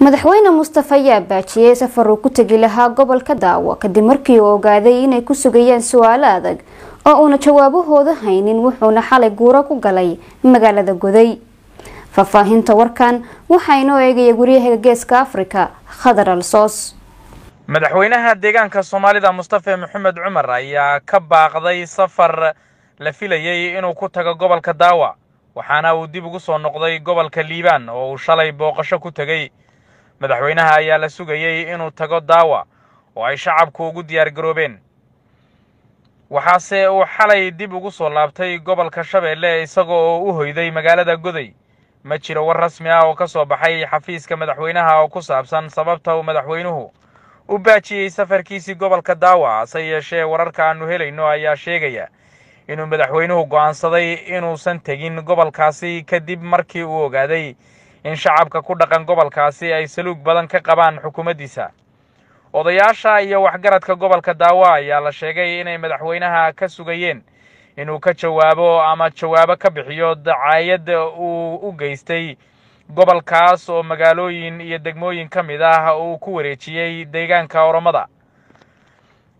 madaxweyne Mustafa ayaa baajiyay safar uu ku tagi lahaa gobolka Daawo kadib markii uu ogaaday inay ku sugayeen su'aalo adag oo una jawaabahooda haynin wuxuuna xalay guura ku galay magaalada Goday. Fafaahinta warkan waxa inoo eegay guriyaha Geeska Afrika Khadar Al-Soos. madaxweynaha deegaanka Soomaalida Mustafa Maxamed Cumar ayaa ka baaqday safar la filayay inuu ku tago gobolka Daawo waxaana uu dib ugu soo noqday gobolka Liibaan oo uu shalay booqasho ku tagay. madaxweynaha ayaa la sugayay inuu tago Daawo oo ay shacabku ugu diyaar garoobeen. waxaase uu xalay dib ugu soo laabtay gobolka Shabeelle isagoo u hoyday magaalada Goday. ma jiro war rasmi ah oo ka soo baxay xafiiska madaxweynaha oo ku saabsan sababta uu madaxweynuhu u baajiyay safarkiisii gobolka Daawo. hase yeeshee wararka aanu helayno ayaa sheegaya inuu madaxweynuhu go'aansaday inuusan tegin gobolkaasi kadib markii uu ogaaday in shacabka ku dhaqan gobolkaasi ay saluug badan ka qabaan xukuumaddiisa. odayaasha iyo waxgaradka gobolka Daawo ayaa la sheegay inay madaxweynaha ka sugayeen inuu ka jawaabo ama jawaabo ka bixiyo dacaayad uu u geystay gobolkaas oo magaalooyin iyo degmooyin ka mid ah uu ku wareejiyay deegaanka Oromada.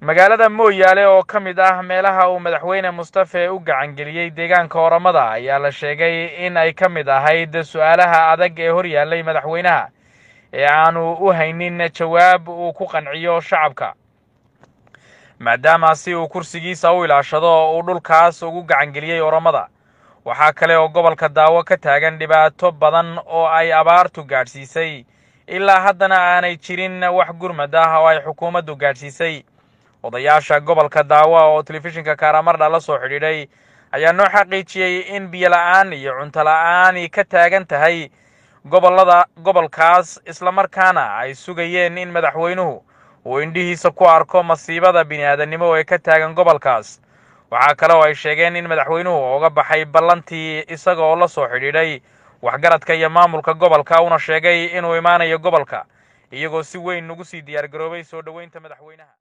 magaalada Mooyaale oo ka mid ah meelaha uu madaxweyne Mustafa u gacan geliyay deegaanka Oromada ayaa la sheegay in ay ka mid ahayd su'aalaha adag ee hor yaallay madaxweynaha ee aanu u haynin jawaab uu ku qanciyo shacabka, maadaama si uu kursigiisa u ilaashado uu dhulkaas ugu gacan geliyay Oromada. waxaa kale oo gobolka Daawo ka taagan dhibaato badan oo ay abaartu gaadhsiisay ilaa haddana aanay jirin wax gurmad ah oo ay xukuumaddu gaadhsiisay. odayaasha gobolka Daawo oo telefishinka Karamardha la soo xidhiidhay ayaa noo xaqiijiyay in biyo la'aan iyo cunto la'aan ka taagan tahay gobolkaas isla markaana ay sugayeen in madaxweynuhu uu indhihiisa ku arko masiibada bini'aadanimo ee ka taagan gobolkaas. waxaa kale oo ay sheegeen in madaxweynuhu uga baxay ballantii isaga oo la soo xidhiidhay waxgaradka iyo maamulka gobolka una sheegay inuu imaanayo gobolka iyagoo si weyn ugu sii diyaar garoobay soo dhaweynta madaxweynaha.